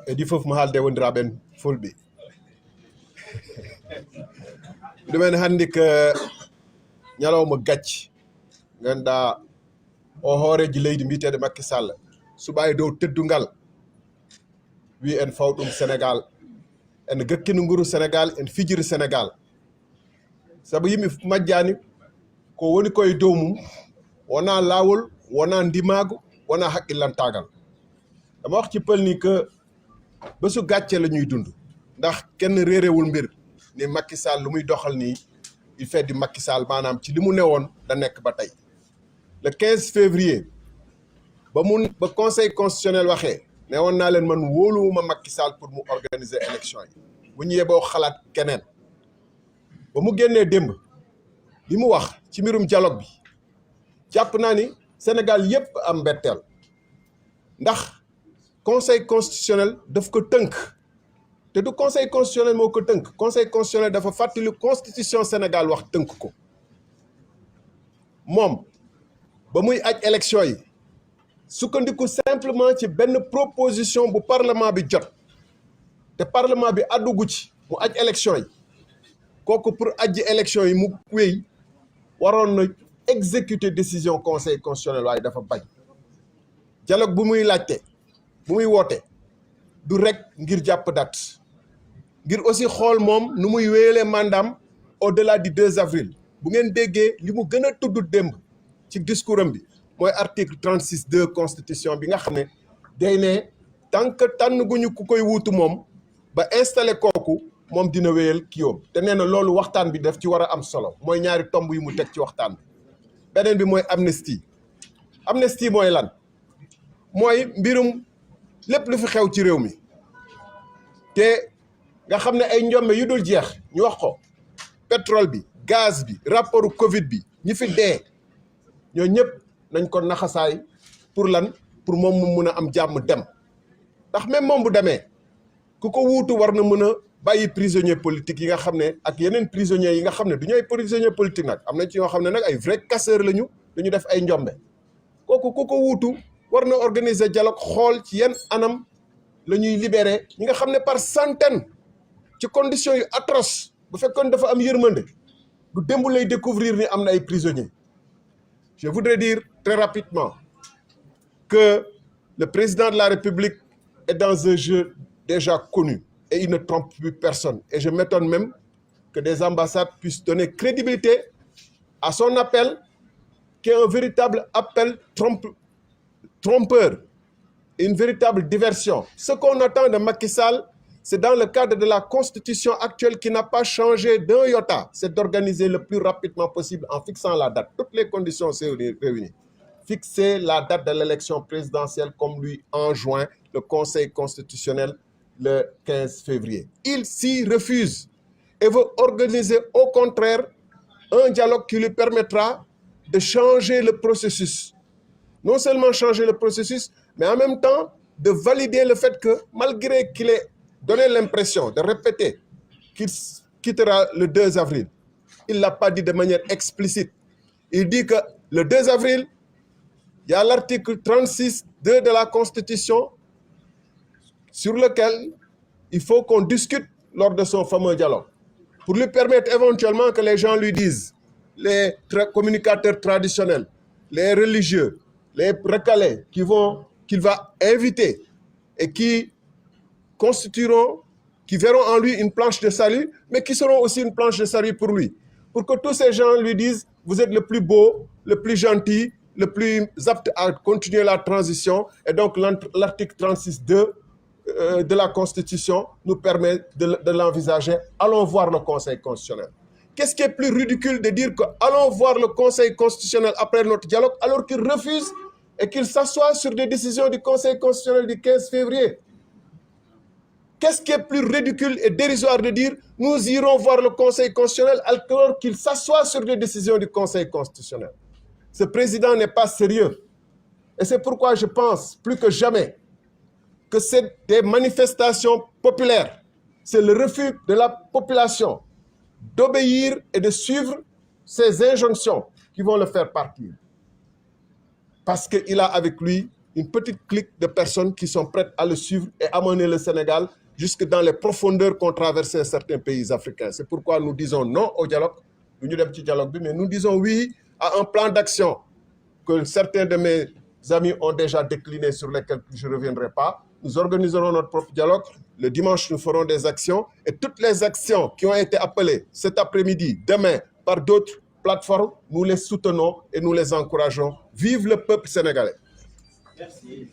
edi fof mo haalde wondiraɓen fulɓe ɗumen hannde ko ñalawma gacci ganduɗa o hooreji leydi mbiyeteɗo Macky Sall suɓa e dow teddungal wi en fawɗum Sénégal en gakkino nguru Sénégal en fijiri Sénégal saabu yimɓe majjani ko woni koye dow mum wona lawol wona ndimago wona haqqillantagal dama wax ci pël ni que bésu gàcce la ñuy dund ndax kenn réerewul mbir ni Macky Sall lu muy doxal nii il fait du Macky Sall maanaam ci li mu newoon da nekk ba tey le 15 février ba conseil constitutionnel waxee ne woon naa leen man wóoluwuma Macky Sall pour mu organiser élection yi bu ñu yeboo xalaat keneen ba mu génnee démb li mu wax ci mbirum dialogue bi jàpp naa ni Sénégal yépp am mbetteel ndax conseil constitutionnel daf ko tënk te du conseil constitutionnel moo ko tënk conseil constitutionnel dafa fàttali constitution Sénégal wax tënk ko moom ba muy aj élection yi sukkandiku simplement ci benn proposition bu parlement bi jot te parlement bi àddugu ci mu aj élection yi kooku pour ajji élection yi mu wéy waroon na exécuter décision conseil constitutionnel waaye dafa bañ dialogue bu muy laajte bu muy woote du rek ngir jàpp date ngir aussi xool moom nu muy wéyalee mandaam au-delà du 2 avril bu ngeen déggee li mu gën a tudd démb ci discours am bi mooy article 36(2) constitution bi nga xam ne day ne tant que tànn guñu ku koy wuutu moom ba installé kooku moom dina wéyal kiyoom te nee na loolu waxtaan bi daf ci war a am solo mooy ñaari tomb yu mu teg ci waxtaan bi beneen bi mooy amnistie mooy lan mooy mbirum lépp lu fi xew ci réew mi te nga xam ne ay njombe yu dul jeex ñu wax ko pétrole bi gaz bi rapportu Covid bi ñi fi dee ñoo ñëpp nañ ko naxasaay pour lan pour moom mu mun a am jàmm dem ndax même moom bu demee ku ko wuutu war na mën a bàyyi prisonnier politique yi nga xam ne ak yeneen prisonniers yi nga xam ne du ñu ay prisonnier politique nag am na ci ñoo xam ne nag ay vrai casseur lañu dañu def ay njombe kooku ku ko wuutu war na organiser dialogue xool ci yenn anam la ñuy libérer ñi nga xam ne par centaine ci conditions yu atroce bu fekkoon dafa am yërmande du démb lay découvrir ni am na ay prisonniers je voudrais dire très rapidement que le président de la République est dans un jeu déjà connu et il ne trompe plus personne et je m'étonne même que des ambassades puissent donner crédibilité à son appel qui est un véritable appel trompeur, une véritable diversion. Ce qu'on attend de Macky Sall, c'est dans le cadre de la constitution actuelle qui n'a pas changé d'un iota, c'est d'organiser le plus rapidement possible en fixant la date. Toutes les conditions sont réunies. Fixer la date de l'élection présidentielle comme lui enjoint le Conseil constitutionnel le 15 février. Il s'y refuse et veut organiser au contraire un dialogue qui lui permettra de changer le processus. Non seulement changer le processus, mais en même temps de valider le fait que malgré qu'il ait donné l'impression de répéter qu'il quittera le 2 avril, il ne l'a pas dit de manière explicite. Il dit que le 2 avril, il y a l'article 36(2) de la Constitution sur lequel il faut qu'on discute lors de son fameux dialogue pour lui permettre éventuellement que les gens lui disent, les communicateurs traditionnels, les religieux, les recalés qu'il va inviter et qui verront en lui une planche de salut, mais qui seront aussi une planche de salut pour lui. Pour que tous ces gens lui disent, vous êtes le plus beau, le plus gentil, le plus apte à continuer la transition. Et donc l'article 36(2) de la Constitution nous permet de l'envisager. Allons voir le Conseil constitutionnel. Qu'est-ce qui est plus ridicule de dire que allons voir le Conseil constitutionnel après notre dialogue alors qu'il refuse et qu'il s'assoit sur des décisions du Conseil constitutionnel du 15 février? Qu'est-ce qui est plus ridicule et dérisoire de dire nous irons voir le Conseil constitutionnel alors qu'il s'assoit sur des décisions du Conseil constitutionnel? Ce président n'est pas sérieux. Et c'est pourquoi je pense plus que jamais que c'est des manifestations populaires. C'est le refus de la population d'obéir et de suivre ces injonctions qui vont le faire partir. Parce qu'il a avec lui une petite clique de personnes qui sont prêtes à le suivre et amener le Sénégal jusque dans les profondeurs qu'ont traversé certains pays africains. C'est pourquoi nous disons non au dialogue, mais nous disons oui à un plan d'action que certains de mes amis ont déjà décliné, sur lesquels je ne reviendrai pas. Nous organiserons notre propre dialogue. Le dimanche, nous ferons des actions. Et toutes les actions qui ont été appelées cet après-midi, demain, par d'autres plateformes, nous les soutenons et nous les encourageons. Vive le peuple sénégalais. Merci.